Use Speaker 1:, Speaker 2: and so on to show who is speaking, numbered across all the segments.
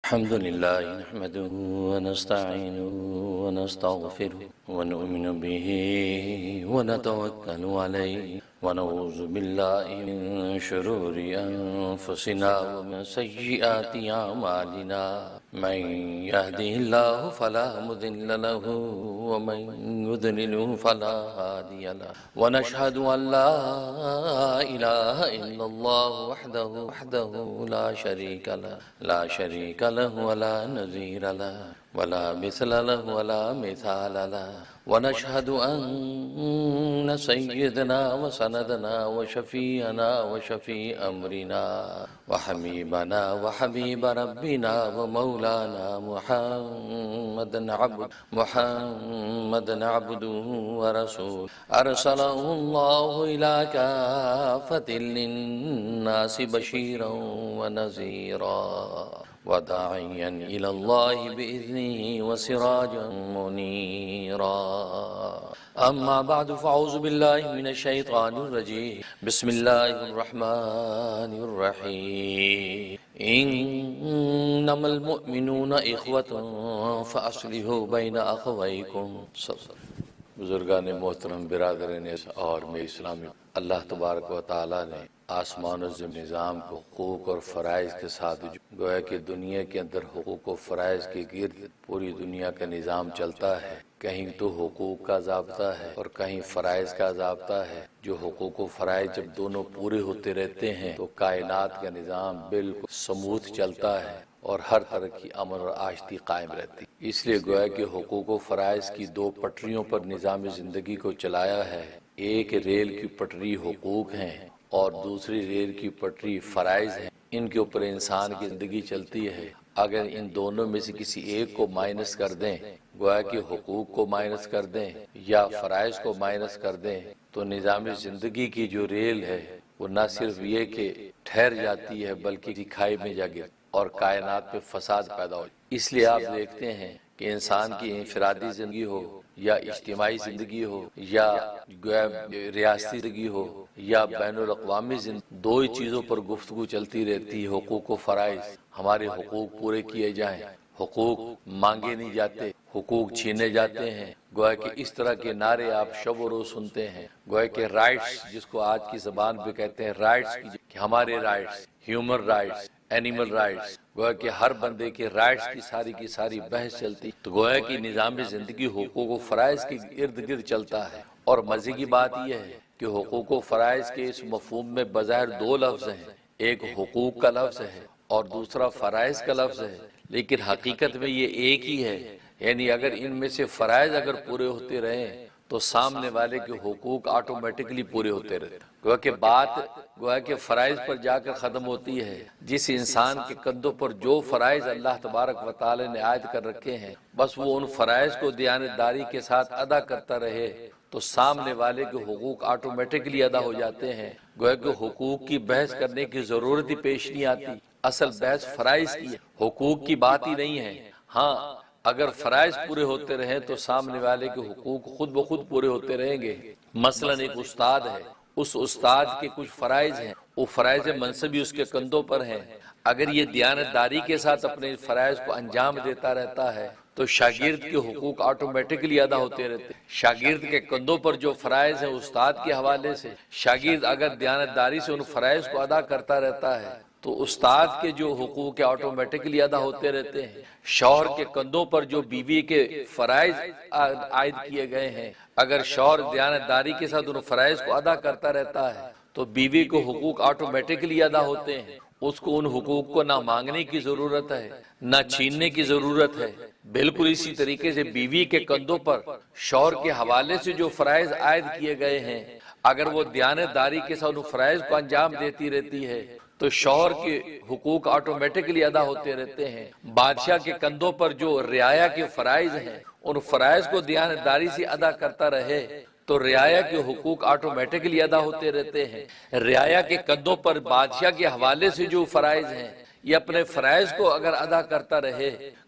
Speaker 1: الحمد لله نحمده ونستعينه ونستغفره ونؤمن به ونتوكل عليه ونعوذ بالله من شرور أنفسنا ومن سيئات أعمالنا من يهده الله فلا مضل له ومن يضلله فلا هادي له ونشهد أن لا إله إلا الله وحده لا شريك له ولا نظير له ولا مثل له ولا مثال له ونشهد أن سيدنا وسندنا وشفيعنا وشفيع أمرنا وحبيبنا وحبيب ربنا ومولانا محمد عبده ورسوله أرسله الله إلى كافة للناس بشيرا ونذيرا وداعيا إلى الله بإذنه وسراجا منيرا أما بعد فأعوذ بالله من الشيطان الرجيم بسم الله الرحمن الرحيم إنما المؤمنون إخوة فأصلحوا بين أخويكم بزرگان محترم، برادرین اور میں اسلامی، اللہ تبارک و تعالیٰ نے آسمان و زمین نظام کو حقوق اور فرائض کے ساتھ گویا کہ دنیا کے اندر حقوق و فرائض کے گرد پوری دنیا کا نظام چلتا ہے۔ کہیں تو حقوق کا ضابطہ ہے اور کہیں فرائض کا ضابطہ ہے۔ جو حقوق و فرائض جب دونوں پورے ہوتے رہتے ہیں تو کائنات کا نظام بالکل سموتھ چلتا ہے اور ہر طرح کی امن اور آشتی قائم رہتی۔ اس لیے گویا کہ حقوق و فرائض کی دو پٹریوں پر نظام زندگی کو چلایا ہے۔ ایک ریل کی پٹری حقوق ہیں اور دوسری ریل کی پٹری فرائض ہیں۔ ان کے اوپر انسان کی زندگی چلتی ہے۔ اگر ان دونوں میں سے کسی ایک کو مائنس کر دیں، گویا کہ حقوق کو مائنس کر دیں یا فرائض کو مائنس کر دیں، تو نظام زندگی کی جو ریل ہے وہ نہ صرف یہ کہ ٹھہر جاتی ہے بلکہ کھائی میں جا گر اور کائنات پہ فساد پیدا ہو۔ اس لیے آپ دیکھتے ہیں کہ انسان کی انفرادی زندگی ہو یا اجتماعی زندگی ہو یا ریاستی زندگی ہو یا بین الاقوامی زندگی، دو ہی چیزوں پر گفتگو چلتی رہتی ہے، حقوق و فرائض۔ ہمارے حقوق پورے کیے جائیں، حقوق مانگے نہیں جاتے، حقوق چھینے جاتے ہیں۔ گویا کہ اس طرح کے نعرے آپ شب و روز سنتے ہیں۔ گویا کہ رائٹس، جس کو آج کی زبان پہ کہتے ہیں رائٹس، کہ ہمارے rights, human rights, animal rights, گویا کہ ہر بندے کے رائٹس کی ساری بحث چلتی۔ تو گویا کہ نظام زندگی حقوق و فرائض کے ارد گرد چلتا ہے۔ اور مزے کی بات یہ ہے کہ حقوق و فرائض کے اس مفہوم میں بظاہر دو لفظ ہیں، ایک حقوق کا لفظ ہے اور دوسرا فرائض کا لفظ ہے، لیکن حقیقت میں یہ ایک ہی ہے۔ یعنی اگر ان میں سے فرائض اگر پورے ہوتے رہیں تو سامنے والے کے حقوق آٹومیٹکلی پورے ہوتے رہتے۔ گویا کہ فرائض پر جا کر ختم ہوتی ہے۔ جس انسان کے کندھوں پر جو فرائض اللہ تبارک و تعالی نے عائد کر رکھے ہیں، بس وہ ان فرائض کو دیانتداری کے ساتھ ادا کرتا رہے تو سامنے والے کے حقوق آٹومیٹکلی ادا ہو جاتے ہیں۔ گویا کہ حقوق کی بحث کرنے کی ضرورت ہی پیش نہیں آتی۔ اصل بحث فرائض کی ہے، حقوق کی بات ہی نہیں ہے۔ ہاں، اگر فرائض پورے ہوتے رہیں تو سامنے والے کے حقوق خود بخود پورے ہوتے رہیں گے۔ مثلا ایک استاد ہے، اس استاد کے کچھ فرائض ہیں، وہ فرائض منصبی اس کے کندھوں پر ہیں۔ اگر یہ دیانتداری کے ساتھ اپنے فرائض کو انجام دیتا رہتا ہے تو شاگرد کے حقوق آٹومیٹکلی ادا ہوتے رہتے۔ شاگرد کے کندھوں پر جو فرائض ہیں استاد کے حوالے سے، شاگرد اگر دیانتداری سے ان فرائض کو ادا کرتا رہتا ہے تو استاد کے جو حقوق آٹومیٹکلی ادا ہوتے رہتے ہیں۔ شوہر کے کندھوں پر جو بیوی کے فرائض عائد کیے گئے ہیں، اگر شوہر دیانتداری کے ساتھ ان فرائض کو ادا کرتا رہتا ہے تو بیوی کو حقوق آٹومیٹکلی ادا ہوتے ہیں۔ اس کو ان حقوق کو نہ مانگنے کی ضرورت ہے نہ چھیننے کی ضرورت ہے۔ بالکل اسی طریقے سے بیوی کے کندھوں پر شوہر کے حوالے سے جو فرائض عائد کیے گئے ہیں، اگر وہ دیانتداری کے ساتھ ان فرائض کو انجام دیتی رہتی ہے تو شوہر کے حقوق آٹومیٹکلی ادا ہوتے رہتے ہیں۔ بادشاہ کے کندھوں پر جو رعایا کے فرائض ہیں، ان فرائض کو دیانتداری سے ادا کرتا رہے تو رعایا کے حقوق آٹومیٹکلی ادا ہوتے رہتے ہیں۔ رعایا کے کندھوں پر بادشاہ کے حوالے سے جو فرائض ہیں، یہ اپنے فرائض کو اگر ادا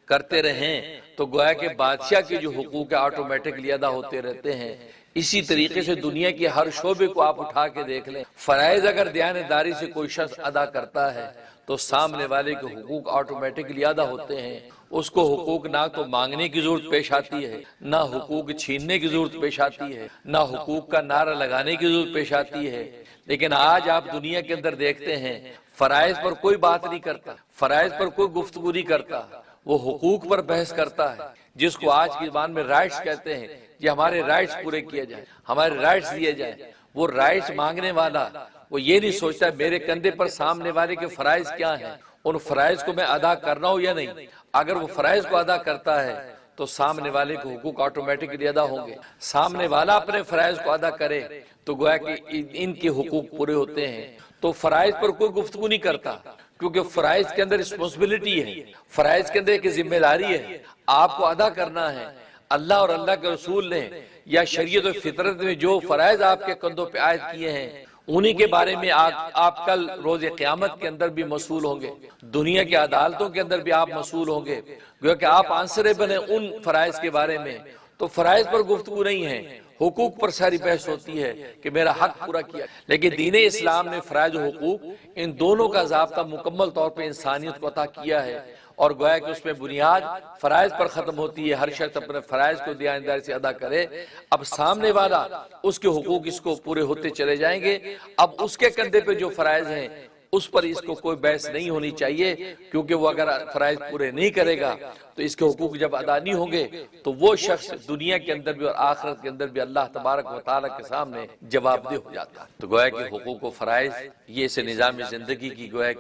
Speaker 1: کرتے رہیں تو گویا کہ بادشاہ کے جو حقوق آٹومیٹکلی ادا ہوتے رہتے ہیں۔ اسی طریقے سے دنیا کے ہر شعبے کو آپ اٹھا کے دیکھ لیں، فرائض اگر دیانتداری سے کوئی شخص ادا کرتا ہے تو سامنے والے کے حقوق آٹومیٹکلی ادا ہوتے ہیں. اس کو حقوق نہ تو مانگنے کی ضرورت پیش آتی ہے، نہ حقوق چھیننے کی ضرورت پیش آتی ہے، نہ حقوق کا نعرہ لگانے کی ضرورت پیش آتی ہے. لیکن آج آپ دنیا کے اندر دیکھتے ہیں فرائض پر کوئی بات نہیں کرتا، فرائض پر کوئی گفتگو نہیں کرتا، وہ حقوق پر بحث کرتا ہے، جس کو آج کی زبان میں رائٹس کہتے ہیں. یہ ہمارے رائٹس پورے کیے جائیں، ہمارے رائٹس دیے جائیں. وہ رائٹس مانگنے والا وہ یہ نہیں سوچتا میرے کندھے پر سامنے والے کے فرائض کیا ہیں، ان فرائض کو میں ادا کر رہا ہوں یا نہیں. اگر وہ فرائض کو ادا کرتا ہے تو سامنے والے کے حقوق آٹومیٹکلی ادا ہوں گے. سامنے والا اپنے فرائض کو ادا کرے تو گویا کہ ان کے حقوق پورے ہوتے ہیں. تو فرائض پر کوئی گفتگو نہیں کرتا، کیونکہ فرائض کے اندر رسپانسبلٹی ہے، فرائض کے اندر ایک ذمہ داری ہے، آپ کو ادا کرنا ہے. اللہ اور اللہ کے رسول نے یا شریعت و فطرت میں جو فرائض آپ کے کندھوں پہ عائد کیے ہیں، انہی کے بارے میں آپ کل روز قیامت کے اندر بھی مسئول ہوں گے، دنیا کی عدالتوں کے اندر بھی آپ مسئول ہوں گے، کیونکہ آپ آنسریبل ہیں ان فرائض کے بارے میں. تو فرائض پر گفتگو نہیں ہے، حقوق پر ساری بحث ہوتی ہے کہ میرا حق پورا کیا. لیکن دین اسلام نے فرائض و حقوق ان دونوں کا ضابطہ مکمل طور پہ انسانیت کو عطا کیا ہے، اور گویا کہ اس میں بنیاد فرائض پر ختم ہوتی ہے. ہر شخص اپنے فرائض کو دیانتداری سے ادا کرے. اب سامنے والا اس کے حقوق اس کو پورے ہوتے چلے جائیں گے. اب اس کے کندھے پہ جو فرائض ہیں اس پر اس کو کوئی بحث نہیں ہونی چاہیے، کیونکہ وہ اگر فرائض پورے نہیں کرے گا تو اس کے حقوق جب ادا نہیں ہوں گے تو وہ شخص دنیا کے اندر بھی اور آخرت کے اندر بھی اللہ تبارک و تعالیٰ کے سامنے جواب دہ ہو جاتا ہے. تو گویا کہ حقوق و فرائض یہ اسے نظام زندگی کی گویا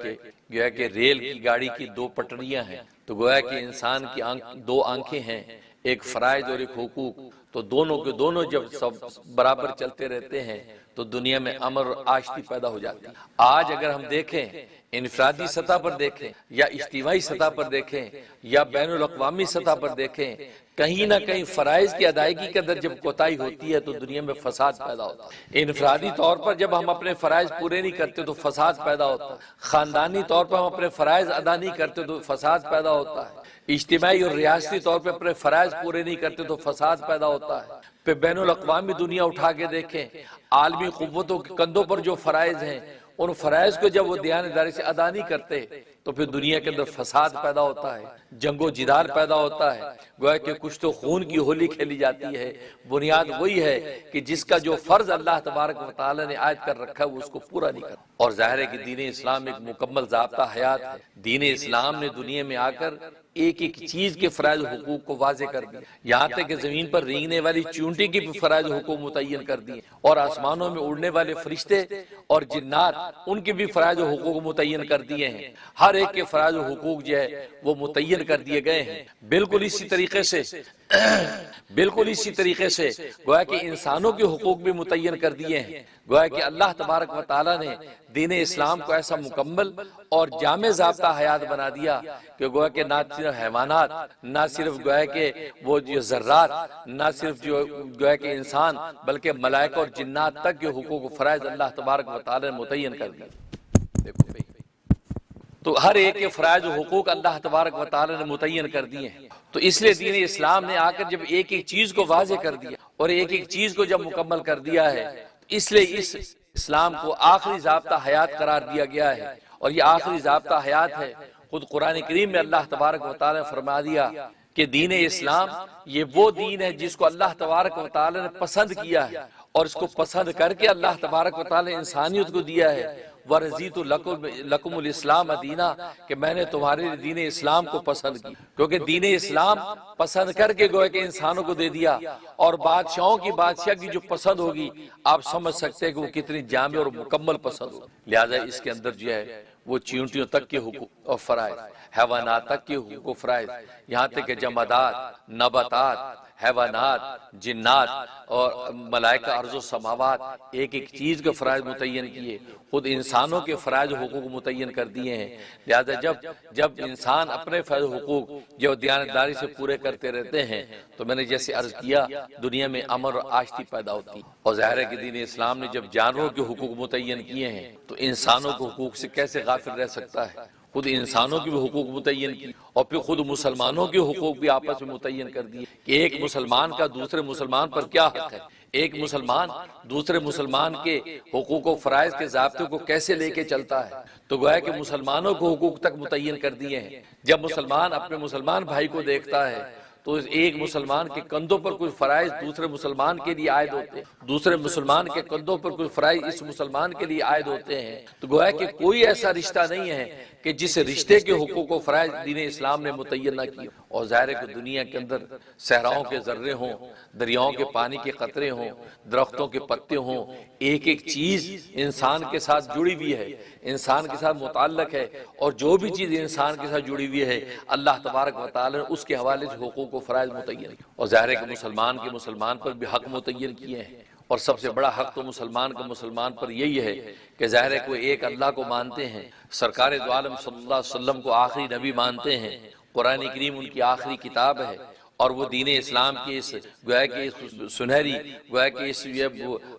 Speaker 1: کہ ریل کی گاڑی کی دو پٹریاں ہیں. تو گویا کہ انسان کی دو آنکھیں ہیں، ایک فرائض اور ایک حقوق. تو دونوں کے دونوں جب سب برابر چلتے رہتے ہیں تو دنیا میں امن اور آشتی پیدا ہو جاتی ہے. آج اگر ہم دیکھیں انفرادی سطح پر دیکھیں یا اجتماعی سطح پر دیکھیں یا بین الاقوامی سطح پر دیکھیں، کہیں نہ کہیں فرائض کی ادائیگی کے اندر جب کوتاہی ہوتی ہے تو دنیا میں فساد پیدا ہوتا ہے. انفرادی طور پر جب ہم اپنے فرائض پورے نہیں کرتے تو فساد پیدا ہوتا ہے. خاندانی طور پر ہم اپنے فرائض ادا نہیں کرتے تو فساد پیدا ہوتا ہے. اجتماعی اور ریاستی طور پر اپنے فرائض پورے نہیں کرتے تو فساد پیدا ہوتا ہے. پھر بین الاقوامی دنیا اٹھا کے دیکھیں، عالمی قوتوں کے کندھوں پر جو فرائض ہیں، ان فرائض کو جب وہ دیانتداری سے ادا نہیں کرتے تو پھر دنیا کے اندر فساد پیدا ہوتا ہے، جنگ و جدال پیدا ہوتا ہے. گویا کہ کچھ تو خون کی ہولی کھیلی جاتی ہے. بنیاد وہی ہے کہ جس کا جو فرض اللہ تبارک و تعالی نے عائد کر رکھا ہے وہ اس کو پورا نہیں کرتا. اور ظاہر ہے کہ دین اسلام ایک مکمل ضابطہ حیات ہے. دین اسلام نے دنیا میں آ کر ایک ایک چیز کے فرائض و حقوق کو واضح کر دیا. یہاں تک کہ زمین پر رینگنے والی چونٹی کی بھی فرائض و حقوق متعین کر دیے، اور آسمانوں میں اڑنے والے فرشتے اور جنات ان کے بھی فرائض و حقوق متعین کر دیے ہیں. ہر ایک کے فرائض و حقوق جو ہے وہ متعین کر دیے گئے ہیں. بالکل اسی طریقے سے گویا کہ انسانوں کے حقوق بھی متعین کر دیے ہیں. گویا کہ اللہ تبارک و تعالیٰ نے دین اسلام کو ایسا مکمل اور جامع ضابطہ حیات بنا دیا کہ گویا کہ نہ صرف حیوانات، نہ صرف گویا کہ وہ جو ذرات، نہ صرف جو گویا کہ انسان، بلکہ ملائکہ اور جنات تک کے حقوق و فرائض اللہ تبارک و تعالیٰ نے متعین کر دیا. تو ہر ایک کے فرائض و حقوق اللہ تبارک و تعالیٰ نے متعین کر دیے ہیں. تو اس لیے دین اسلام نے آ کر جب ایک ایک چیز کو واضح کر دیا اور ایک ایک چیز کو جب مکمل کر دیا ہے، اس لیے اس اسلام کو آخری ضابطہ حیات قرار دیا گیا ہے. اور یہ آخری ضابطہ حیات ہے. خود قرآن کریم میں اللہ تبارک و تعالیٰ نے فرما دیا کہ دین اسلام یہ وہ دین ہے جس کو اللہ تبارک و تعالیٰ نے پسند کیا ہے، اور اس کو پسند کر کے اللہ تبارک و تعالیٰ نے انسانیت کو دیا ہے. وَرَضِيتُ لَكُمُ الْإِسْلَامَ دِينًا، کہ میں نے تمہارے دین اسلام کو پسند کی. کیونکہ دین اسلام پسند کر کے گویا کہ انسانوں کو دے دیا، اور بادشاہوں کی بادشاہ کی جو پسند ہوگی آپ سمجھ سکتے ہیں کہ وہ کتنی جامع اور مکمل پسند ہوگی. لہذا اس کے اندر جو ہے وہ چیونٹیوں تک کے حقوق اور فرائض، حیوانات تک کے حقوق و فرائض، یہاں تک کہ جمادات، نباتات، حیوانات، جنات اور ملائکہ ارض و سماوات، ایک ایک چیز کے فرائض متعین کیے. خود انسانوں کے فرائض و حقوق متعین کر دیے ہیں. لہذا جب انسان اپنے فرائض و حقوق جو دیانتداری سے پورے کرتے رہتے ہیں تو میں نے جیسے عرض کیا دنیا میں امن اور آشتی پیدا ہوتی ہے. اور ظاہر ہے کہ دین اسلام نے جب جانوروں کے حقوق متعین کیے ہیں تو انسانوں کے حقوق سے کیسے غافل رہ سکتا ہے. خود انسانوں کی بھی حقوق متعین کی، اور پھر خود مسلمانوں کے حقوق بھی آپس میں متعین کر دیے کہ ایک مسلمان کا دوسرے مسلمان پر کیا حق ہے. ایک مسلمان دوسرے مسلمان کے حقوق و فرائض کے ضابطے کو کیسے لے کے چلتا ہے؟ تو گویا کہ مسلمانوں کو حقوق تک متعین کر دیے ہیں۔ جب مسلمان اپنے مسلمان بھائی کو دیکھتا ہے تو ایک مسلمان کے کندھوں پر کچھ فرائض دوسرے مسلمان کے لیے عائد ہوتے ہیں، دوسرے مسلمان کے کندھوں پر کچھ فرائض اس مسلمان کے لیے عائد ہوتے ہیں، تو گویا کہ کوئی ایسا رشتہ نہیں ہے کہ جس رشتے کے حقوق و فرائض دین اسلام نے متعین نہ کیے۔ اور ظاہر ہے کہ دنیا کے اندر صحراؤں کے ذرے ہوں، دریاؤں کے پانی کے قطرے ہوں، درختوں کے پتے ہوں، ایک ایک چیز انسان کے ساتھ جڑی ہوئی ہے، انسان کے ساتھ متعلق ہے، اور جو بھی چیز انسان کے ساتھ جڑی ہوئی ہے اللہ تبارک و تعالی نے اس کے حوالے سے حقوق و فرائض متعین، اور ظاہر ہے کہ مسلمان کے مسلمان پر بھی حق متعین کیے ہیں۔ اور سب سے بڑا حق تو مسلمان کا مسلمان پر یہی ہے کہ ظاہر ہے کوئی ایک اللہ کو مانتے ہیں، سرکار دو عالم صلی اللہ علیہ وسلم کو آخری نبی مانتے ہیں، قرآن کریم ان کی آخری کتاب ہے، اور وہ دین اسلام کی اس گویا کہ سنہری گویا کہ اس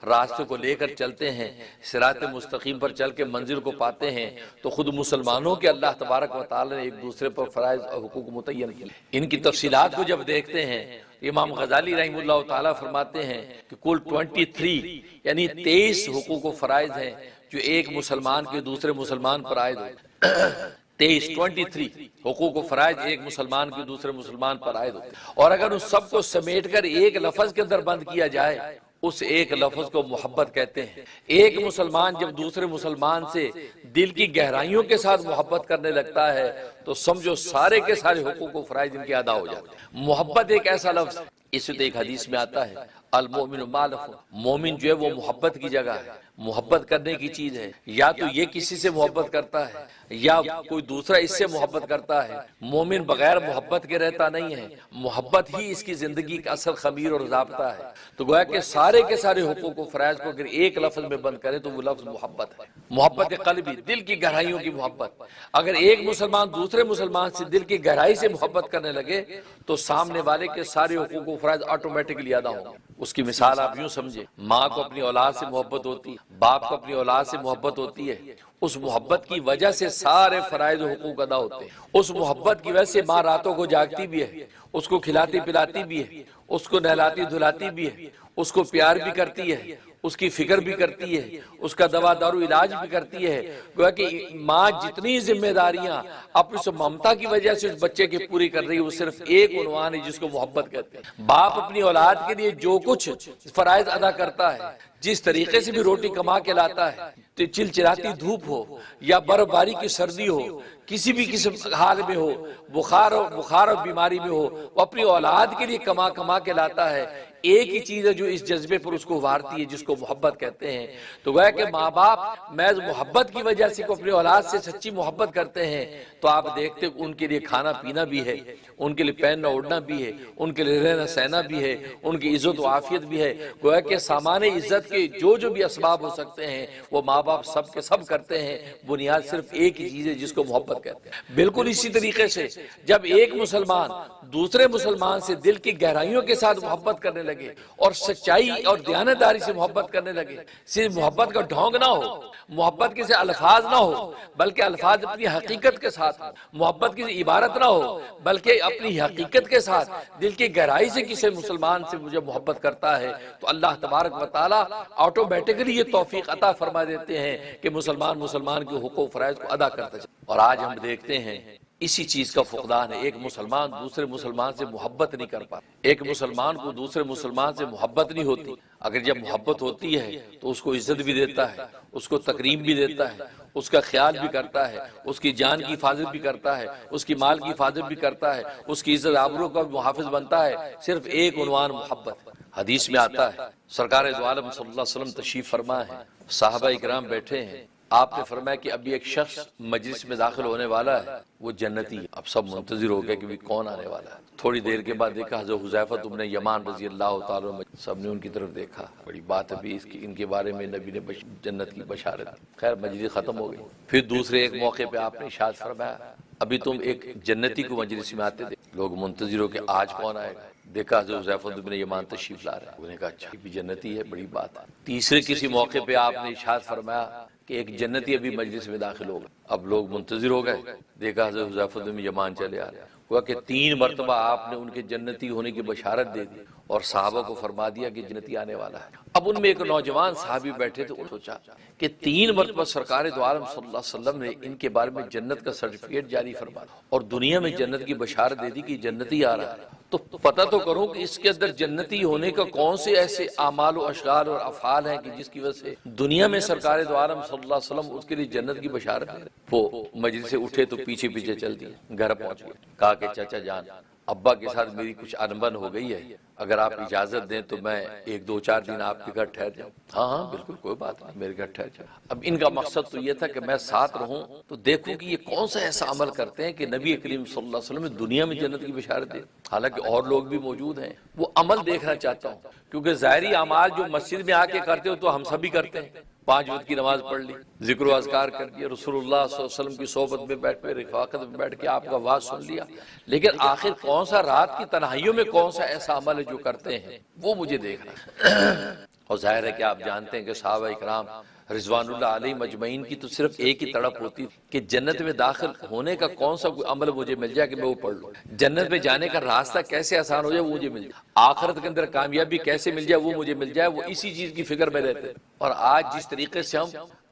Speaker 1: راستے کو لے کر چلتے ہیں، صراط مستقیم پر چل کے منزل کو پاتے ہیں، تو خود مسلمانوں کے اللہ تبارک و تعالی نے ایک دوسرے پر فرائض اور حقوق متعین کیے۔ ان کی تفصیلات کو جب دیکھتے ہیں، امام غزالی رحمہ اللہ تعالیٰ فرماتے ہیں کہ کل 23 یعنی 23 حقوق و فرائض ہیں جو ایک مسلمان کے دوسرے مسلمان پر عائد ہوتے ہیں۔ 23 حقوق و فرائض ایک مسلمان کے دوسرے مسلمان پر عائد ہوتے ہیں، اور اگر اس سب کو سمیٹ کر ایک لفظ کے اندر بند کیا جائے اس ایک لفظ کو محبت کہتے ہیں۔ ایک مسلمان جب دوسرے مسلمان سے دل کی گہرائیوں کے ساتھ محبت کرنے لگتا ہے تو سمجھو سارے کے سارے حقوق و فرائض ان کے ادا ہو جاتے ہیں۔ محبت ایک ایسا لفظ، اس وقت ایک حدیث میں آتا ہے المؤمن مالف، مومن جو ہے وہ محبت کی جگہ ہے، محبت کرنے کی چیز ہے، یا تو یہ کسی سے محبت کرتا ہے یا کوئی دوسرا اس سے محبت کرتا ہے۔ مومن بغیر محبت کے رہتا نہیں ہے، محبت ہی اس کی زندگی کا اصل خمیر اور ضابطہ ہے۔ تو گویا کہ سارے کے سارے حقوق و فرائض کو اگر ایک لفظ میں بند کریں تو وہ لفظ محبت ہے، محبت قلبی، دل کی گہرائیوں کی محبت۔ اگر ایک مسلمان دوسرے مسلمان سے دل کی گہرائی سے محبت کرنے لگے تو سامنے والے کے سارے حقوق و فرائض آٹومیٹکلی ادا ہوں گے۔ اس کی مثال آپ یوں سمجھیں، ماں کو اپنی اولاد سے محبت ہوتی ہے، باپ کو اپنی اولاد سے محبت ہوتی ہے، اس محبت کی وجہ سے سارے فرائض و حقوق ادا ہوتے ہیں۔ اس محبت کی وجہ سے ماں راتوں کو جاگتی بھی ہے، اس کو کھلاتی پلاتی بھی ہے، اس کو نہلاتی دھلاتی بھی ہے، اس کو پیار بھی کرتی ہے، اس کی فکر بھی کرتی ہے، اس کا دوا دارو علاج بھی کرتی ہے۔ گویا کہ ماں جتنی ذمہ داریاں اپنی اس ممتا کی وجہ سے اس بچے کی پوری کر رہی ہے وہ صرف ایک عنوان ہے جس کو محبت کہتے ہیں۔ باپ اپنی اولاد کے لیے جو کچھ فرائض ادا کرتا ہے، جس طریقے سے بھی روٹی کما کے لاتا ہے، تو چلچلاتی دھوپ ہو یا برف باری کی سردی ہو، کسی بھی قسم حال میں ہو، بخار اور بیماری میں ہو، وہ اپنی اولاد کے لیے کما کے لاتا ہے۔ ایک ہی چیز ہے جو اس جذبے پر اس کو ابھارتی ہے جس کو محبت کہتے ہیں۔ تو گویا کہ ماں باپ محض محبت کی وجہ سے کو اپنی اولاد سے سچی محبت کرتے ہیں تو آپ دیکھتے ان کے لیے کھانا پینا بھی ہے، ان کے لیے پہننا اوڑھنا بھی ہے، ان کے لیے رہنا سہنا بھی ہے، ان کی عزت و عافیت بھی ہے۔ گویا کہ سامان عزت کے جو بھی اسباب ہو سکتے ہیں وہ ماں باپ سب کے سب کرتے ہیں، بنیاد صرف ایک ہی چیز ہے جس کو محبت کہتے ہیں۔ بالکل اسی طریقے سے جب ایک مسلمان دوسرے مسلمان سے دل کی گہرائیوں کے ساتھ محبت کرنے لگے اور سچائی اور دیانتداری سے محبت کرنے لگے، صرف محبت کا ڈھونگ نہ ہو، محبت کے سے الفاظ نہ ہو بلکہ الفاظ اپنی حقیقت کے ساتھ ہو، محبت کی عبارت نہ ہو بلکہ اپنی حقیقت کے ساتھ دل کی گہرائی سے کسی مسلمان سے مجھے محبت کرتا ہے تو اللہ تبارک و تعالی آٹومیٹکلی یہ توفیق عطا فرما دیتے ہیں کہ مسلمان کے حقوق و فرائض کو ادا کرتا چلے۔ اور آج ہم دیکھتے ہیں اسی چیز کا فقدان ہے، ایک مسلمان دوسرے مسلمان سے محبت نہیں کر پاتا، ایک مسلمان کو دوسرے مسلمان سے محبت نہیں ہوتی۔ اگر جب محبت ہوتی ہے تو اس کو عزت بھی دیتا ہے، اس کو تکریم بھی دیتا ہے، اس کا خیال بھی کرتا ہے، اس کی جان کی حفاظت بھی کرتا ہے، اس کی مال کی حفاظت بھی کرتا ہے، اس کی عزت آبرو کا بھی محافظ بنتا ہے، صرف ایک عنوان محبت۔ حدیث میں آتا ہے سرکار دو عالم صلی اللہ علیہ وسلم تشریف فرما ہے، صحابہ اکرام بیٹھے ہیں، آپ نے فرمایا کہ ابھی ایک شخص مجلس میں داخل ہونے والا ہے، وہ جنتی ہے۔ اب سب منتظر ہو گئے کہ بھی کون آنے والا ہے۔ تھوڑی دیر کے بعد دیکھا حضرت حذیفہ بن یمان رضی اللہ تعالیٰ عنہ، سب نے ان کی طرف دیکھا، بڑی بات ابھی ان کے بارے میں نبی نے جنت کی بشارت دی۔ خیر مجلس ختم ہو گئی، پھر دوسرے ایک موقع پہ آپ نے ارشاد فرمایا ابھی تم ایک جنتی کو مجلس میں آتے دیکھ، لوگ منتظر ہو کہ آج کون آئے گا۔ دیکھا حضرت حذیفہ بن یمان تشریف لا رہے ہیں، انہوں نے کہا اچھا بھی جنتی ہے، بڑی بات ہے۔ تیسرے کسی موقع پہ آپ نے ارشاد فرمایا کہ ایک جنتی ابھی مجلس میں داخل ہوگا. اب لوگ منتظر ہو گئے، دیکھا حضرت حذیفہ بن یمان چلے آ رہے. ہوا کہ 3 مرتبہ آپ نے ان کے جنتی ہونے کی بشارت دے دی اور صحابہ کو فرما دیا کہ جنتی آنے والا ہے. اب ان میں ایک نوجوان صحابی بیٹھے تھے، انہوں نے سوچا کہ 3 مرتبہ سرکار دو عالم صلی اللہ علیہ وسلم نے ان کے بارے میں جنت کا سرٹیفکیٹ جاری فرما دیا اور دنیا میں جنت کی بشارت دے دی کہ جنتی آ رہا ہے، تو پتہ تو کروں کہ اس کے اندر جنتی ہونے کا کون سے ایسے اعمال و اشغال اور افعال ہیں کہ جس کی وجہ سے دنیا میں سرکار دو عالم صلی اللہ علیہ وسلم اس کے لیے جنت کی بشارت دے. وہ مجلس سے اٹھے تو پیچھے پیچھے چل دیے، گھر پہنچ گئے. کہا کہ چچا جان، ابا کے ساتھ میری کچھ انبن ہو گئی ہے، اگر آپ اجازت دیں تو میں 1-2-4 دن آپ کے گھر ٹھہر جاؤں. ہاں ہاں بالکل کوئی بات نہیں، میرے گھر ٹھہر جاؤ. اب ان کا مقصد تو یہ تھا کہ میں ساتھ رہوں تو دیکھوں کہ یہ کون سا ایسا عمل کرتے ہیں کہ نبی کریم صلی اللہ علیہ وسلم نے دنیا میں جنت کی بشارت دے. حالانکہ اور لوگ بھی موجود ہیں، وہ عمل دیکھنا چاہتا ہوں، کیونکہ ظاہری اعمال جو مسجد میں آ کے کرتے ہو تو ہم سبھی کرتے ہیں. 5 وقت کی نماز پڑھ لی، ذکر و اذکار کر دیا، رسول اللہ صلی اللہ علیہ وسلم کی صحبت میں بیٹھ کے، رفاقت میں بیٹھ کے آپ کا واعظ سن لیا. لیکن آخر کون سا رات کی تنہائیوں میں کون سا ایسا عمل ہے جو کرتے ہیں، وہ مجھے دیکھنا ہے. اور ظاہر ہے کہ آپ جانتے ہیں کہ صحابہ اکرام رضوان اللہ علیہ مجمعین کی تو صرف ایک ہی تڑپ ہوتی کہ جنت میں داخل ہونے کا کون سا کوئی عمل مجھے مل جائے کہ میں وہ پڑھ لوں، جنت میں جانے کا راستہ کیسے آسان ہو جائے وہ مجھے مل جائے، آخرت کے اندر کامیابی کیسے مل جائے وہ مجھے مل جائے. وہ اسی چیز کی فکر میں رہتے ہیں. اور آج جس طریقے سے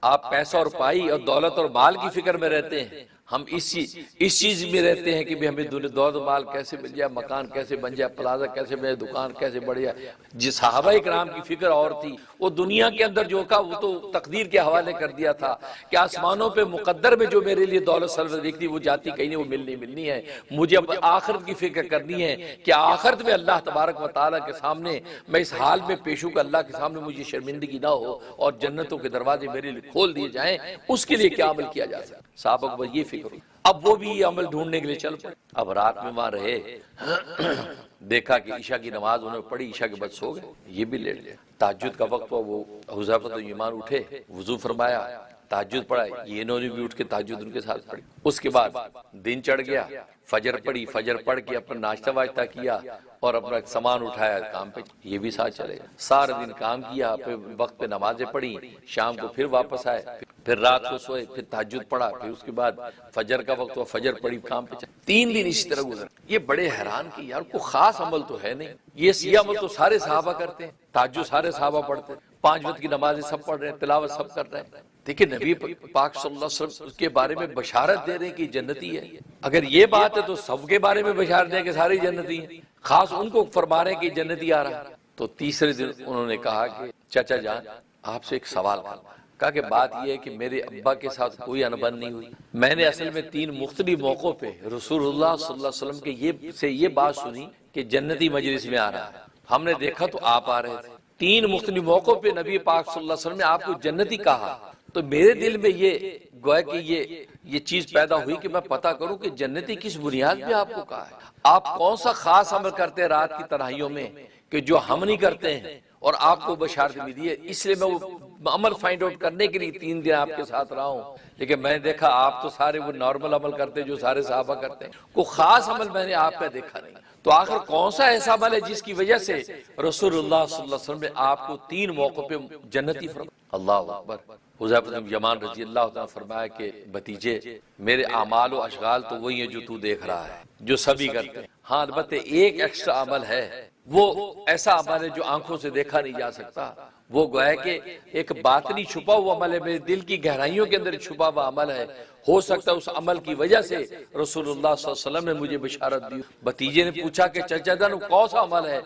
Speaker 1: آپ پیسہ اور پائی اور دولت اور مال کی فکر میں رہتے ہیں، ہم اس چیز میں رہتے ہیں کہ بھی ہمیں دولت و مال کیسے مل جائے، مکان کیسے بن جائے، پلازہ کیسے بن جائے، دکان کیسے بڑھ جائے. جس صحابہ اکرام کی فکر اور تھی، وہ دنیا کے اندر جو کا وہ تو تقدیر کے حوالے کر دیا تھا کہ آسمانوں پہ مقدر میں جو میرے لیے دولت سرور دکھتی وہ جاتی کہیں نہیں، وہ ملنی ہے. مجھے اب آخرت کی فکر کرنی ہے کہ آخرت میں اللہ تبارک و تعالیٰ کے سامنے میں اس حال میں پیش ہوں کہ اللہ کے سامنے مجھے شرمندگی نہ ہو اور جنتوں کے دروازے میرے لیے کھول دیے جائیں. اس کے لیے کیا عمل کیا جا سکتا؟ صحابہ کو یہ فکر ہوئی. اب وہ بھی یہ عمل ڈھونڈنے کے لیے چل پڑے. اب رات میں وہاں رہے، دیکھا کہ عشاء کی نماز انہوں نے پڑھی، عشاء کے بعد سو گئے. یہ بھی لیٹ گئے. تہجد کا وقت ہوا، وہ حذیفہ بن یمان اٹھے، وضو فرمایا، تہجد پڑھا. یہ انہوں نے بھی اٹھ کے تہجد ان کے ساتھ پڑھی. اس کے بعد دن چڑھ گیا، فجر پڑھی، فجر پڑھ کے اپنا ناشتہ واشتہ کیا اور اپنا سامان اٹھایا، کام پہ یہ بھی ساتھ چلے گئے. سارا دن کام کیا، پھر وقت پہ نمازیں پڑھی، شام کو پھر واپس آئے، پھر رات کو سوئے، پھر تہجد پڑھا، پھر اس کے بعد فجر کا وقت ہوا، فجر پڑھی، کام پہ چلے. 3 دن اسی طرح گزر. یہ بڑے حیران کہ یار کوئی خاص عمل تو ہے نہیں، یہ عمل تو سارے صحابہ کرتے ہیں، تہجد سارے صحابہ پڑھتے ہیں، 5 وقت کی نمازیں سب پڑھ رہے ہیں، تلاوت سب کر رہے ہیں. دیکھیں نبی پاک صلی اللہ علیہ وسلم کے بارے میں بشارت دے رہے ہیں کہ جنتی ہے. اگر یہ بات ہے تو سب کے بارے میں بشارت دیں کہ سارے جنتی ہیں، خاص ان کو فرما رہے ہیں کہ جنتی آ رہا ہے. تو تیسرے دن انہوں نے کہا کہ چچا جان آپ سے ایک سوال کرنا. کہا کہ بات یہ ہے کہ میرے ابا کے ساتھ کوئی انبن نہیں ہوئی، میں نے اصل میں 3 مختلف موقعوں پہ رسول اللہ صلی اللہ علیہ وسلم کے یہ بات سنی کہ جنتی مجلس میں آ رہا ہے. ہم نے دیکھا تو آپ آ رہے تھے. 3 مختلف موقعوں پہ نبی پاک صلی اللہ علیہ وسلم نے آپ کو جنتی کہا. تو میرے دل میں یہ گویا کہ یہ چیز پیدا ہوئی کہ میں پتہ کروں کہ جنتی کس بنیاد پہ آپ کو کہا ہے. آپ کون سا خاص عمل کرتے ہیں رات کی تنہائیوں میں کہ جو ہم نہیں کرتے ہیں اور آپ کو بشارت ملی ہے. اس لیے میں وہ عمل فائنڈ آؤٹ کرنے کے لیے 3 دن آپ کے ساتھ رہا ہوں. لیکن میں نے دیکھا آپ تو سارے وہ نارمل عمل کرتے جو سارے صحابہ کرتے ہیں، کوئی خاص عمل میں نے آپ کا دیکھا نہیں. تو آخر کون سا ایسا عمل ہے جس کی وجہ سے رسول اللہ صلی اللہ علیہ وسلم نے آپ کو 3 موقع پہ جنتی فرمایا؟ اللہ اکبر. حذیفہ بن یمان رضی اللہ عنہ فرمایا کہ بھتیجے میرے اعمال و اشغال تو وہی ہیں جو تو دیکھ رہا ہے، جو سبھی کرتے ہیں. ہاں البتہ ایک ایکسٹرا عمل ہے، وہ ایسا عمل ہے جو آنکھوں سے دیکھا نہیں جا سکتا. وہ گویا کہ ایک باطنی چھپا ہوا عمل ہے، میرے دل کی گہرائیوں کے اندر چھپا ہوا عمل ہے. ہو سکتا ہے اس عمل کی وجہ سے رسول اللہ صلی اللہ علیہ وسلم نے مجھے بشارت دی. بھتیجے نے پوچھا کہ چچا جان کون سا عمل ہے؟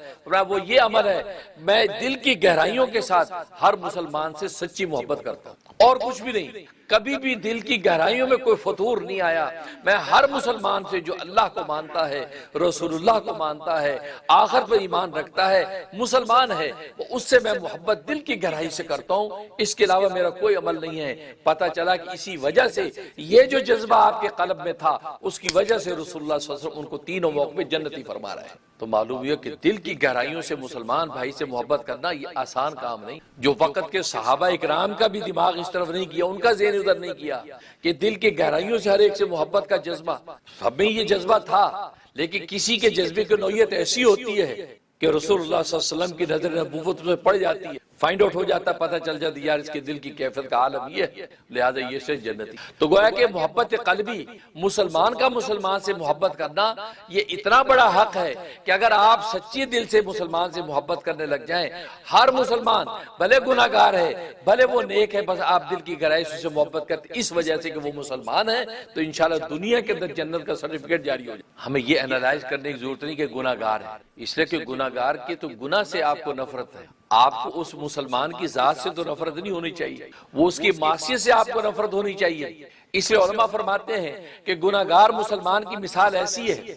Speaker 1: وہ یہ عمل ہے میں دل کی گہرائیوں کے ساتھ ہر مسلمان سے سچی محبت کرتا ہوں اور کچھ بھی نہیں. کبھی بھی دل کی گہرائیوں میں کوئی فتور نہیں آیا. میں ہر مسلمان سے جو اللہ کو مانتا ہے، رسول اللہ کو مانتا ہے، آخر پر ایمان رکھتا ہے، مسلمان ہے، اس سے میں محبت دل کی گہرائی سے کرتا ہوں. اس کے علاوہ میرا کوئی عمل نہیں ہے. پتہ چلا کہ اسی وجہ سے یہ جو جذبہ آپ کے قلب میں تھا اس کی وجہ سے رسول اللہ صلی اللہ علیہ وسلم ان کو 3 موقع پہ جنتی فرما رہے ہیں. تو معلوم ہوا کہ دل کی گہرائیوں سے مسلمان بھائی سے محبت کرنا یہ آسان کام نہیں. جو وقت کے صحابہ اکرام کا بھی دماغ اس طرف نہیں کیا، ان کا ذہن ادھر نہیں کیا کہ دل کی گہرائیوں سے ہر ایک سے محبت کا جذبہ. سب میں یہ جذبہ تھا، لیکن کسی کے جذبے کی نوعیت ایسی ہوتی ہے کہ رسول اللہ صلی اللہ علیہ وسلم کی نظر نبوت میں پڑ جاتی ہے.
Speaker 2: فائنڈ آؤٹ ہو جاتا، پتہ چل جاتا یار اس کے دل کی کیفیت کا عالم یہ ہے، لہٰذا یہ سے جنتی۔ تو گویا کہ محبت قلبی، مسلمان کا مسلمان سے محبت کرنا، یہ اتنا بڑا حق ہے کہ اگر آپ سچی دل سے مسلمان سے محبت کرنے لگ جائیں، ہر مسلمان بھلے گناہ گار ہے، بھلے وہ نیک ہے، بس آپ دل کی گہرائی سے محبت کرتے اس وجہ سے کہ وہ مسلمان ہے، تو انشاءاللہ دنیا کے اندر جنت کا سرٹیفکیٹ جاری ہو جائے۔ ہمیں یہ انالائز کرنے کی ضرورت نہیں کہ گناہ گار ہے، اس لیے کہ گناہ گار کی تو گناہ سے آپ کو نفرت ہے، آپ کو اس مسلمان کی ذات سے تو نفرت نہیں ہونی چاہیے، وہ اس کی معصیت سے آپ کو نفرت ہونی چاہیے۔ اس لیے علماء فرماتے ہیں کہ گناہ گار مسلمان کی مثال ایسی ہے،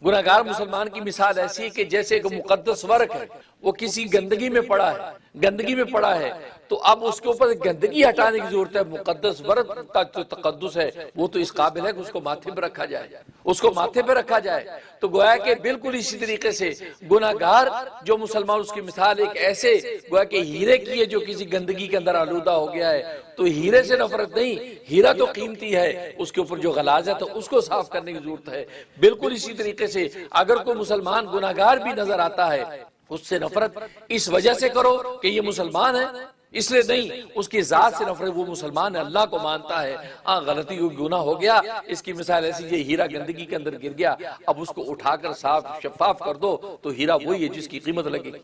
Speaker 2: گناہ گار مسلمان کی مثال ایسی ہے کہ جیسے ایک مقدس ورق ہے، وہ کسی گندگی میں پڑا ہے، گندگی میں پڑا ہے، تو اب اس کے اوپر گندگی ہٹانے کی ضرورت ہے۔ مقدس ورق کا جو تقدس ہے وہ تو اس قابل ہے کہ اس کو ماتھے پہ رکھا جائے، اس کو ماتھے پہ رکھا جائے۔ تو گویا کہ بالکل اسی طریقے سے گناہ گار جو مسلمان، اس کی مثال ایک ایسے گویا کہ ہیرے کی ہے جو کسی گندگی کے اندر آلودہ ہو گیا ہے، تو ہیرے سے نفرت نہیں، ہیرا تو قیمتی ہے، اس کے اوپر جو غلاظت ہے اس کو صاف کرنے کی ضرورت ہے۔ بالکل اسی طریقے سے اگر کوئی مسلمان گناہ گار بھی نظر آتا ہے، اس سے نفرت اس وجہ سے کرو کہ یہ مسلمان ہے، اس لیے نہیں، اس کی ذات سے نفرت، وہ مسلمان ہے، اللہ کو مانتا ہے، ہاں غلطی کو گناہ ہو گیا، اس کی مثال ایسی، یہ ہیرا گندگی کے اندر گر گیا، اب اس کو اٹھا کر صاف شفاف کر دو تو ہیرا وہی ہے جس کی قیمت لگے گی۔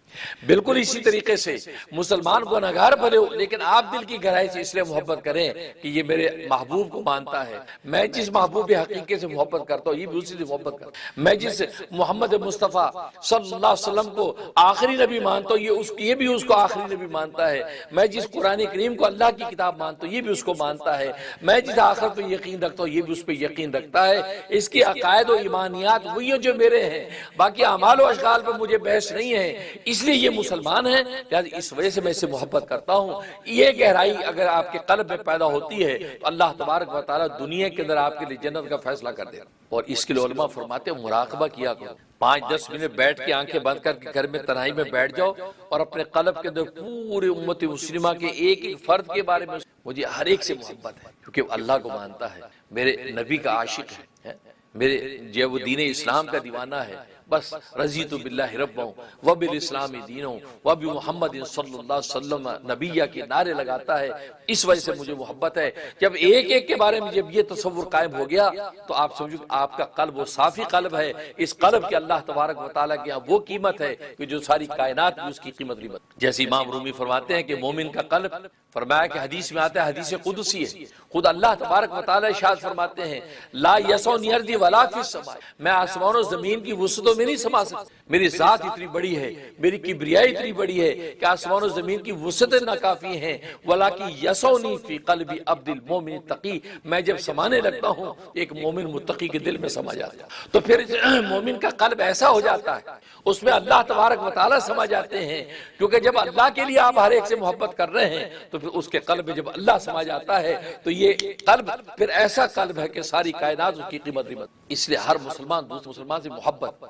Speaker 2: بالکل اسی طریقے سے مسلمان گناہ گار بھلے ہو، لیکن آپ دل کی گہرائی سے اس لیے محبت کریں کہ یہ میرے محبوب کو مانتا ہے، میں جس محبوب حقیقی سے محبت کرتا ہوں یہ بھی اسی سے محبت کرتا ہوں، میں جس محمد مصطفیٰ صلی اللہ علیہ وسلم کو آخری نبی مانتا ہوں یہ بھی اس کو آخری نبی مانتا ہے، میں جس قرآن کریم کو اللہ کی کتاب مانتا ہوں یہ بھی اس کو مانتا ہے، میں جس آخرت پہ یقین رکھتا ہوں یہ بھی اس پہ یقین رکھتا ہے۔ اس کی عقائد و ایمانیات وہی ہیں جو میرے ہیں، باقی اعمال و اشغال پہ مجھے بحث نہیں ہے، اس لیے یہ مسلمان ہے، لہذا اس وجہ سے میں اس سے محبت کرتا ہوں۔ یہ گہرائی اگر آپ کے قلب میں پیدا ہوتی ہے تو اللہ تبارک و تعالیٰ دنیا کے اندر آپ کے لیے جنت کا فیصلہ کر دے گا۔ اور اس کے لیے علماء فرماتے ہیں مراقبہ کیا کرو، 5-10 منٹ بیٹھ کے آنکھیں بند کر کے گھر میں تنہائی میں بیٹھ جاؤ اور اپنے قلب کے اندر پوری امت مسلمہ کے ایک ایک فرد کے بارے میں مجھے ہر ایک سے محبت ہے، کیونکہ اللہ کو مانتا ہے، میرے نبی کا عاشق ہے، میرے جو وہ دین اسلام کا دیوانہ ہے، بس رضیت باللہ ربا وبالاسلام دینا وبمحمد صلی اللہ علیہ وسلم نبیہ کے نعرے لگاتا ہے، اس وجہ سے مجھے محبت ہے۔ جب ایک ایک کے بارے میں جب یہ تصور قائم ہو گیا تو آپ سمجھو آپ کا قلب وہ صافی قلب ہے، اس قلب کے اللہ تبارک و تعالیٰ کے یہاں وہ قیمت ہے کہ جو ساری کائنات کی اس کی قیمت نہیں بنتی۔ جیسے امام رومی فرماتے ہیں کہ مومن کا قلب، فرمایا کہ حدیث میں آتا ہے، حدیث قدسی ہے، خود اللہ تبارک و تعالیٰ ارشاد فرماتے ہیں لا یسعنی ارضی ولا فی السماء، میں آسمان و زمین کی وسعتوں میں نہیں سما سکتا، میری ذات اتنی بڑی ہے، میری کبریائی اتنی بڑی ہے کہ آسمان و زمین کی وسعتیں ناکافی ہیں، ولاکن یسعنی فی قلب عبد المؤمن التقی، میں جب سمانے لگتا ہوں ایک مومن متقی کے دل میں سما جاتا ہے، تو پھر مومن کا قلب ایسا ہو جاتا ہے، اس میں اللہ تبارک و تعالیٰ سما جاتے ہیں، کیونکہ جب اللہ کے لیے آپ ہر ایک سے محبت کر رہے ہیں تو پھر اس کے قلب میں جب اللہ سما جاتا ہے تو یہ قلب پھر ایسا قلب ہے کہ ساری کائنات اس کی قیمت نہیں بنتی۔ اس لیے ہر مسلمان دوسرے مسلمان سے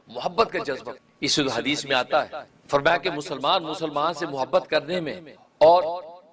Speaker 2: محبت کا جذبہ اس حدیث میں آتا ہے، فرمایا کہ مسلمان سے محبت کرنے میں اور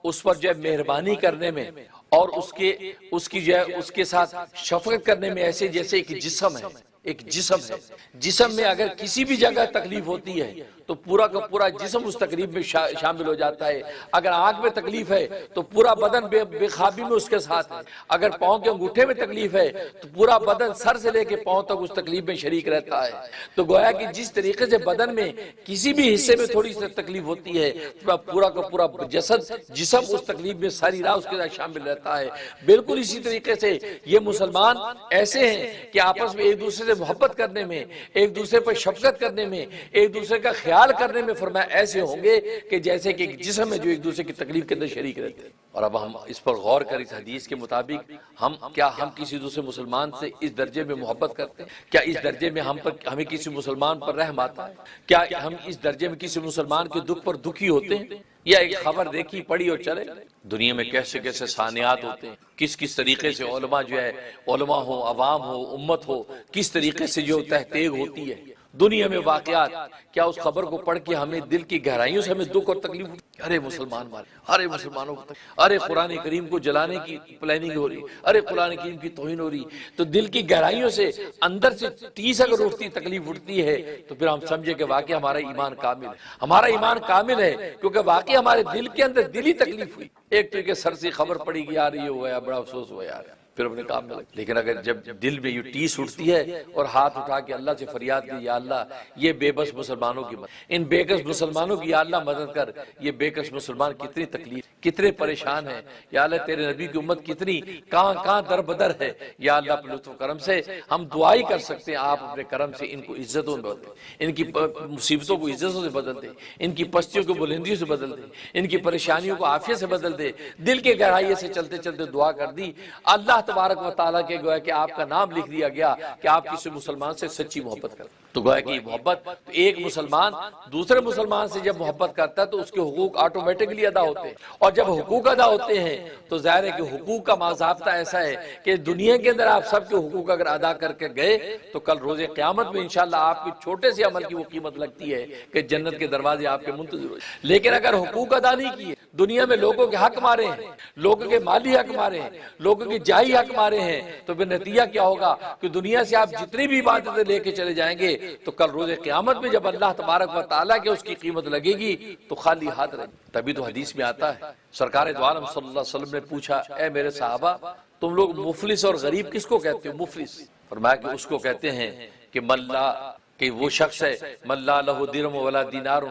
Speaker 2: اس پر جو ہے مہربانی کرنے میں اور اس کی جو ہے اس کے ساتھ شفقت کرنے میں ایسے جیسے ایک جسم ہے، ایک جسم ہے، جسم میں اگر کسی بھی جگہ تکلیف ہوتی ہے تو پورا کا پورا جسم اس تکلیف میں شامل ہو جاتا ہے، اگر آنکھ میں تکلیف ہے تو پورا بدن بے خوابی میں اس کے ساتھ ہے، اگر پاؤں کے انگوٹھے میں تکلیف ہے تو پورا بدن سر سے لے کے پاؤں تک اس تکلیف میں شریک رہتا ہے۔ تو گویا کہ جس طریقے سے بدن میں کسی بھی حصے میں تھوڑی سی تکلیف ہوتی ہے پورا کا پورا جسم اس تکلیف میں ساری راہ اس کے ساتھ شامل رہتا ہے۔ بالکل اسی طریقے سے یہ مسلمان ایسے ہیں کہ آپس میں ایک دوسرے سے محبت کرنے میں، ایک دوسرے پر شفقت کرنے میں، ایک دوسرے کا خیال کرنے میں فرمایا ایسے ہوں گے کہ جیسے کہ ایک جسم ہے جو ایک دوسرے کی تکلیف کے اندر شریک رہتے ہیں۔ اور اب ہم اس پر غور کریں، اس حدیث کے مطابق ہم کسی دوسرے مسلمان سے اس درجے میں محبت کرتے ہیں؟ کیا اس درجے میں ہمیں کسی مسلمان پر رحم آتا ہے؟ کیا ہم اس درجے میں کسی مسلمان کے دکھ پر دکھی ہوتے ہیں؟ یا ایک خبر دیکھی پڑھی اور چلے؟ دنیا میں کیسے کیسے سانحات ہوتے ہیں، کس طریقے سے علماء جو ہے، علماء ہو، عوام ہو، امت ہو، کس طریقے سے جو تحقیق ہوتی ہے، دنیا میں واقعات، کیا اس خبر کو پڑھ کے ہمیں دل کی گہرائیوں سے ہمیں دکھ اور تکلیف ہوتی؟ ارے مسلمان مارے، ارے مسلمانوں کو، ارے قرآن کریم کو جلانے کی پلاننگ ہو رہی، ارے قرآن کریم کی توہین ہو رہی، تو دل کی گہرائیوں سے اندر سے ٹیس اگر اٹھتی، تکلیف اٹھتی ہے، تو پھر ہم سمجھے کہ واقعی ہمارا ایمان کامل ہے، ہمارا ایمان کامل ہے، کیونکہ واقعی ہمارے دل کے اندر دلی تکلیف ہوئی۔ ایک تو کہ سر سے خبر پڑی کہ یار یہ ہوا ہے، بڑا افسوس ہوا یار، پھر اپنے کام میں لگے۔ لیکن اگر جب دل میں یہ ٹیس اٹھتی ہے اور ہاتھ اٹھا کے اللہ سے فریاد کی، یا اللہ یہ بے بس مسلمانوں کی مدد، ان بے کس مسلمانوں کی یا اللہ مدد کر، یہ بے کس مسلمان کتنی تکلیف، کتنے پریشان ہیں، یا اللہ تیرے نبی کی امت کتنی کہاں کہاں در بدر ہے، یا اللہ اپنے لطف و کرم سے ہم دعائی کر سکتے ہیں، آپ اپنے کرم سے ان کو عزتوں میں بدل دیں، ان کی مصیبتوں کو عزتوں سے بدل دیں، ان کی پستیوں کو بلندیوں سے بدل دیں، ان کی پریشانیوں کو عافیت سے بدل دے۔ دل کے گہرائیے سے چلتے چلتے دعا کر دی، اللہ تبارک و تعالیٰ کے گویا کہ آپ کا نام لکھ دیا گیا کہ آپ کسی مسلمان سے سچی محبت کریں۔ تو گویا کہ یہ محبت، ایک مسلمان دوسرے مسلمان سے جب محبت کرتا ہے تو اس کے حقوق آٹومیٹکلی ادا ہوتے ہیں، اور جب حقوق ادا ہوتے ہیں تو ظاہر ہے کہ حقوق کا باضابطہ ایسا ہے کہ دنیا کے اندر آپ سب کے حقوق اگر ادا کر کے گئے تو کل روز قیامت میں انشاءاللہ آپ کی چھوٹے سے عمل کی وہ قیمت لگتی ہے کہ جنت کے دروازے آپ کے منتظر ہو جائیں۔ لیکن اگر حقوق ادا نہیں کیے، دنیا میں لوگوں کے حق مارے ہیں، لوگوں کے مالی حق مارے ہیں، لوگوں کے جائی حق مارے ہیں، تو پھر نتیجہ کیا ہوگا کہ دنیا سے آپ جتنی بھی عبادتیں لے کے چلے جائیں گے تو کل روز قیامت میں جب اللہ تبارک و تعالیٰ کے اس کی قیمت لگے گی تو خالی ہاتھ رہے۔ تبھی تو حدیث میں آتا ہے، سرکار دو عالم صلی اللہ علیہ وسلم نے پوچھا، اے میرے صحابہ تم لوگ مفلس اور غریب کس کو کہتے ہو؟ مفلس فرمایا کہ اس کو کہتے ہیں کہ ملا، کہ وہ شخص ہے من لا لہ درہم ولا دینار،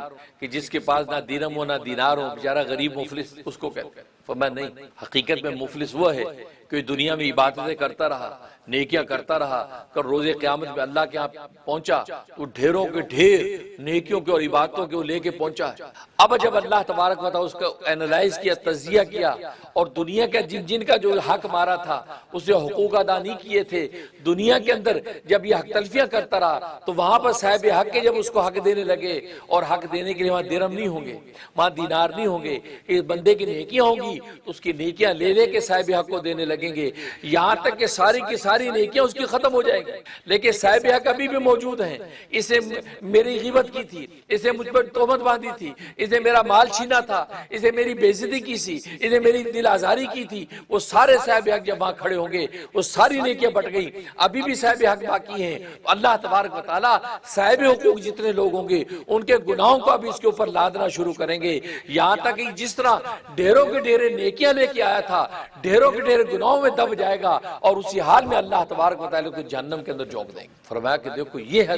Speaker 2: کہ جس کے پاس نہ درہم ہو نہ دینار ہو، بیچارہ غریب مفلس اس کو کہتے ہیں۔ فرمایا نہیں، حقیقت میں مفلس وہ ہے کہ دنیا میں عبادتیں کرتا رہا، نیکیاں کرتا رہا، کل روز قیامت میں اللہ کے ہاں پہنچا تو ڈھیروں کے ڈھیر نیکیوں کے اور عبادتوں کے وہ لے کے پہنچا ہے۔ اب جب اللہ تبارک و تعالیٰ اس کو اینالائز کیا، تجزیہ کیا، اور دنیا کا جن کا جو حق مارا تھا اس نے حقوق ادا نہیں کیے تھے، دنیا کے اندر جب یہ حق تلفیاں کرتا رہا تو وہاں پر صاحب حق کے جب اس کو حق دینے لگے، اور حق دینے کے لیے وہاں درہم نہیں ہوں گے، وہاں دینار نہیں ہوں گے، اس بندے کی نیکیاں ہوں گی تو اس کی نیکیاں لے لے کے صاحب حق کو دینے لگیں گے، یہاں تک کہ ساری کی ساری نیکیاں اس کی ختم ہو جائیں گی۔ لیکن صاحب حق ابھی بھی موجود ہیں، اسے میری غیبت کی تھی، اسے مجھ پر تہمت باندھی تھی، اسے میرا مال چھینا تھا، اسے میری بے عزتی کی سی، اسے میری دل آزاری کی تھی، وہ سارے صاحب حق جب وہاں کھڑے ہوں گے وہ ساری نیکیاں بٹ گئی، ابھی بھی صاحب حق باقی ہیں۔ اللہ تبارک و تعالیٰ صاحب حقوق جتنے لوگ ہوں گے ان کے گناہوں کو ابھی اس کے اوپر لادنا شروع کریں گے، یہاں تک کہ جس طرح ڈھیروں کے ڈھیرے نیکیاں لے کے آیا تھا ڈھیروں کے ڈھیرے گناہوں میں دب جائے گا، اور اسی حال میں اللہ تبارک و تعالیٰ کو جہنم کے اندر جھونک دیں گے۔ فرمایا کہ دیکھو یہ ہے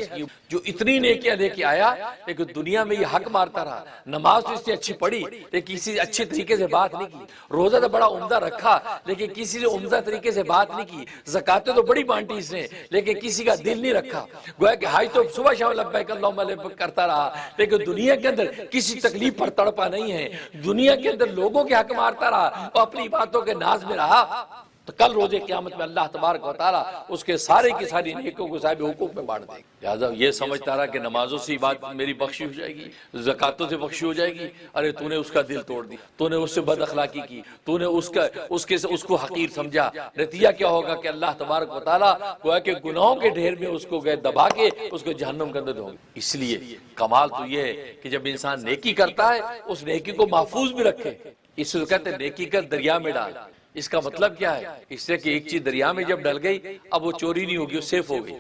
Speaker 2: جو اتنی نیکیاں لے کے آیا لیکن دنیا میں یہ حق مارتا رہا، نماز تو اس نے اچھی پڑھی لیکن کسی اچھے طریقے سے بات نہیں کی، روزہ تو بڑا عمدہ رکھا لیکن کسی سے عمدہ طریقے سے بات نہیں کی، زکاتیں تو بڑی بانٹی اس نے لیکن کسی کا دل نہیں رکھا، گویا کہ حج تو صبح شام لبیک اللہم لبیک کرتا رہا لیکن دنیا کے اندر کسی تکلیف پر تڑپا نہیں ہے، دنیا کے اندر لوگوں کے حق مارتا رہا اور اپنی باتوں کے ناز میں رہا، تو کل روز قیامت میں اللہ تبارک و تعالیٰ اس کے سارے کی ساری نیکیوں کو صاحب حقوق میں بانٹ دے گا۔ لہٰذا یہ سمجھتا رہا کہ نمازوں سے بات میری بخشی ہو جائے گی، زکاتوں سے بخشی ہو جائے گی، ارے تو نے اس کا دل توڑ دی، تو نے اس سے بد اخلاقی کی، تو نے اس کو حقیر سمجھا، نتیجہ کیا ہوگا کہ اللہ تبارک و تعالیٰ گویا کہ گناہوں کے ڈھیر میں اس کو گئے دبا کے اس کو جہنم کے اندر دوں گے۔ اس لیے کمال تو یہ ہے کہ جب انسان نیکی کرتا ہے اس نیکی کو محفوظ بھی رکھے، اس سے کہتے ہیں نیکی کر دریا میں ڈال۔ اس کا مطلب کیا ہے؟ اس سے کہ ایک چیز دریا میں جب ڈل گئی اب وہ چوری نہیں ہوگی، وہ سیف ہو گئی،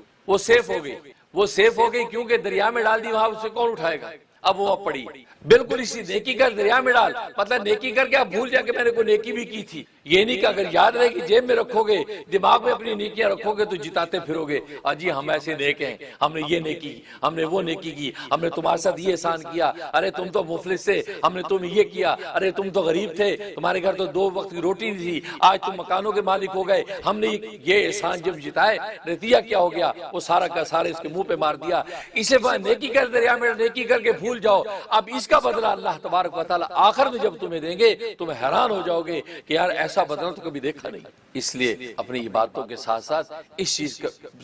Speaker 2: وہ سیف ہو گئی کیونکہ دریا میں ڈال دی، وہاں اسے کون اٹھائے گا؟ اب وہ پڑی بالکل اسی نیکی کر دریا میں ڈال، مطلب نیکی کر کے آپ بھول جا کہ میں نے کوئی نیکی بھی کی تھی، یہ نہیں کہ اگر یاد رہے کہ جیب میں رکھو گے، دماغ میں اپنی نیکیاں رکھو گے تو جتاتے پھرو گے، جی ہم ایسے نیک ہیں، ہم نے یہ نیکی کی، ہم نے وہ نیکی کی، ہم نے تمہارے ساتھ یہ احسان کیا، ارے تم تو مفلس تھے ہم نے تم یہ کیا، ارے تم تو غریب تھے تمہارے گھر تو 2 وقت کی روٹی نہیں تھی، آج تم مکانوں کے مالک ہو گئے، ہم نے یہ احسان جب جتائے نتیجہ کیا ہو گیا؟ وہ سارا کا سارا اس کے منہ پہ مار دیا۔ اسے نیکی کر دریا میں نیکی کر کے بھول جاؤ، اب اس کا بدلہ اللہ تبارک و تعالیٰ آخر میں جب تمہیں دیں گے تمہیں حیران ہو جاؤ گے کہ یار ایسا ایسا بدلا تو کبھی دیکھا نہیں۔ اس لیے اپنی عبادتوں کے ساتھ ساتھ اس چیز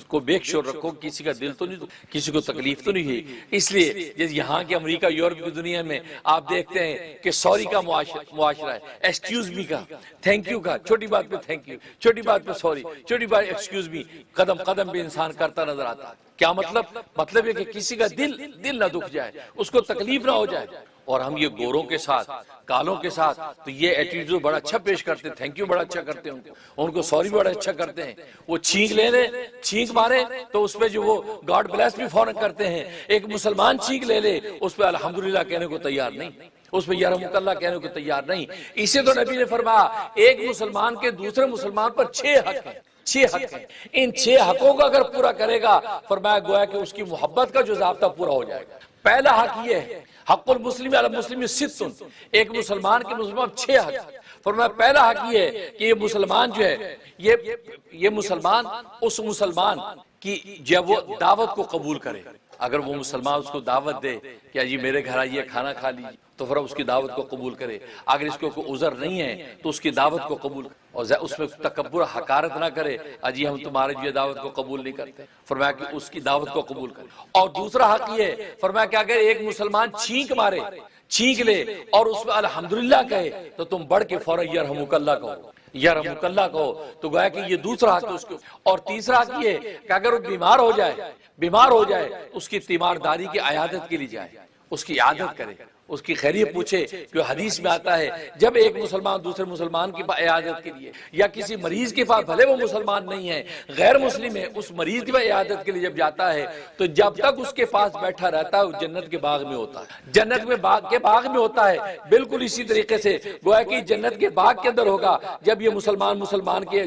Speaker 2: کو میک شور رکھو، کسی کا دل تو نہیں، کسی کو تکلیف تو نہیں ہے۔ اس لیے یہاں کے امریکہ یورپ کی دنیا میں آپ دیکھتے ہیں کہ سوری کا معاشرہ ہے، ایکسکیوز می کا، تھینک یو کا، چھوٹی بات پہ تھینک یو، چھوٹی بات پہ سوری، چھوٹی بات ایکسکیوز می، قدم قدم پہ انسان کرتا نظر آتا ہے۔ کیا مطلب یہ کہ کسی کا دل نہ دکھ جائے، اس کو تکلیف نہ ہو جائے۔ اور ہم یہ گوروں کے ساتھ، کالوں کے ساتھ تو یہ ایٹیٹیوڈ بڑا اچھا پیش کرتے ہیں، تھینک یو بڑا اچھا کرتے ہیں، ان کو سوری بڑا اچھا کرتے ہیں۔ وہ چھینک لے لے، چھینک مارے تو اس پہ جو وہ گاڈ بلیس بھی فوراً کرتے ہیں۔ ایک مسلمان چھینک لے لے، اس پہ الحمدللہ کہنے کو تیار نہیں، اس پہ یرحمک اللہ کہنے کو تیار نہیں۔ اسے تو نبی نے فرمایا ایک مسلمان کے دوسرے مسلمان پر 6 حق ہیں، 6 حق ہیں، ان 6 حقوں کو اگر پورا کرے گا فرمایا گویا کہ اس کی محبت کا جو ضابطہ پورا ہو جائے گا۔ پہلا حق یہ ہے حق المسلم علی المسلم 6، ایک مسلمان کے مسلمان 6 حق۔ فرمایا پہلا حق یہ ہے کہ یہ مسلمان جو ہے یہ مسلمان اس مسلمان کی جب وہ دعوت کو قبول کرے، اگر وہ مسلمان اس کو دعوت دے کہ جی میرے گھر آئیے کھانا کھا لیجیے تو پھر اس کی دعوت کو قبول کرے، اگر اس کو کوئی عذر نہیں ہے تو اس کی دعوت کو قبول کرے اور اس میں تکبر حقارت نہ کرے اجی ہم تمہارے جو دعوت کو قبول نہیں کرتے، فرمایا کہ اس کی دعوت کو قبول کرے۔ اور دوسرا حق یہ ہے فرمایا کہ اگر ایک مسلمان چھینک مارے، چھینک لے اور اس میں الحمدللہ کہے تو تم بڑھ کے فوراً یرحمک اللہ کہو، یرحمک اللہ کہو، تو گویا کہ یہ دوسرا حق اس کو۔ اور تیسرا حق یہ ہے کہ اگر وہ بیمار ہو جائے اس کی تیمارداری کی عیادت کے لیے جائے، اس کی عیادت کرے، اس کی خیریت پوچھے، جو حدیث میں آتا ہے جب ایک مسلمان دوسرے مسلمان کی عیادت کے لیے یا کسی مریض کے پاس، بھلے وہ مسلمان نہیں ہے غیر مسلم ہے، اس مریض کی عیادت کے لیے جب جاتا ہے تو جب تک اس کے پاس بیٹھا رہتا ہے وہ جنت کے باغ میں ہوتا ہے، جنت میں کے باغ میں ہوتا ہے۔ بالکل اسی طریقے سے گویا کہ جنت کے باغ کے اندر ہوگا جب یہ مسلمان کے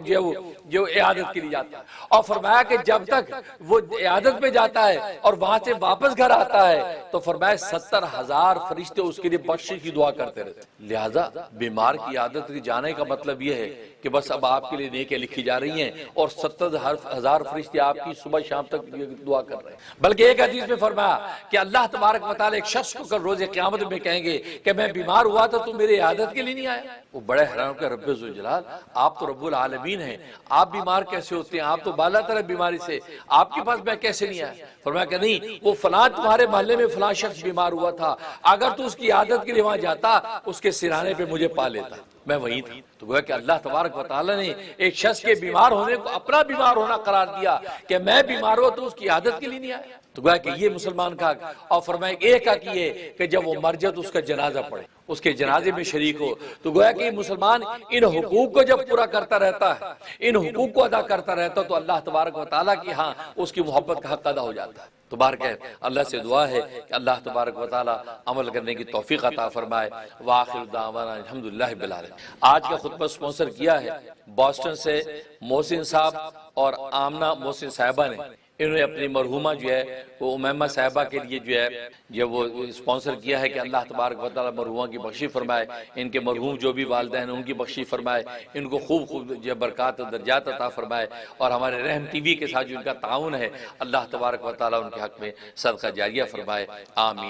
Speaker 2: جو عیادت کے لیے جاتا ہے۔ اور فرمایا کہ جب تک وہ عیادت پہ جاتا ہے اور وہاں سے واپس گھر آتا ہے تو فرمایا 70,000 فرشتے اس کے لیے بخشش کی دعا کرتے رہتے۔ لہذا بیمار کی عادت کی جانے کا مطلب یہ ہے کہ بس اب آپ کے لیے نیکیاں لکھی جا رہی ہیں اور 70,000 فرشتے آپ کی صبح شام تک دعا کر رہے ہیں۔ بلکہ ایک حدیث میں فرمایا کہ اللہ تبارک و تعالی ایک شخص کو کل روز قیامت میں کہیں گے کہ میں بیمار ہوا تھا تو میری عادت کے لیے نہیں آیا۔ وہ بڑے حیران کہ رب ذوالجلال آپ تو رب العالمین ہیں، آپ بیمار کیسے ہوتے ہیں؟ آپ تو بالا تر بیماری سے، آپ کے پاس میں کیسے نہیں آیا؟ فرمایا کہ نہیں، وہ فلاں تمہارے محلے میں فلاں شخص بیمار ہوا تھا، اگر تو اس کی عادت کے لیے وہاں جاتا اس کے سرانے پہ مجھے پا لیتا، میں وہیں تھا۔ تو گویا کہ اللہ تبارک و تعالی نے ایک شخص کے بیمار ہونے کو اپنا بیمار ہونا قرار دیا کہ میں بیمار ہوں تو اس کی عادت کے لیے نہیں آیا۔ تو گویا کہ یہ مسلمان کا حق۔ اور فرمایا ایک حق یہ کہ جب وہ مر جائے تو اس کا جنازہ پڑھے، اس کے جنازے میں شریک ہو۔ تو گویا کہ مسلمان ان حقوق کو جب پورا کرتا رہتا ہے، ان حقوق کو ادا کرتا رہتا تو اللہ تبارک و تعالیٰ کی ہاں اس کی محبت کا حق ادا ہو جاتا ہے۔ تو بارکہ اللہ سے دعا ہے کہ اللہ تبارک و تعالیٰ عمل کرنے کی توفیق عطا فرمائے۔ وآخر دعوانا الحمدللہ رب العالمین۔ آج کا خطبہ سپانسر کیا ہے بوسٹن سے محسن صاحب اور آمنہ محسن صاحبہ نے۔ انہوں نے اپنی مرحومہ جو ہے وہ امیمہ صاحبہ کے لیے جو ہے جب وہ سپانسر کیا ہے کہ اللہ تبارک و تعالیٰ مرحومہ کی بخشی فرمائے، ان کے مرحوم جو بھی والدین ہیں ان کی بخشی فرمائے، ان کو خوب جو برکات و درجات عطا فرمائے، اور ہمارے رحم ٹی وی کے ساتھ جو ان کا تعاون ہے اللہ تبارک و تعالیٰ ان کے حق میں صدقہ جاریہ فرمائے، آمین۔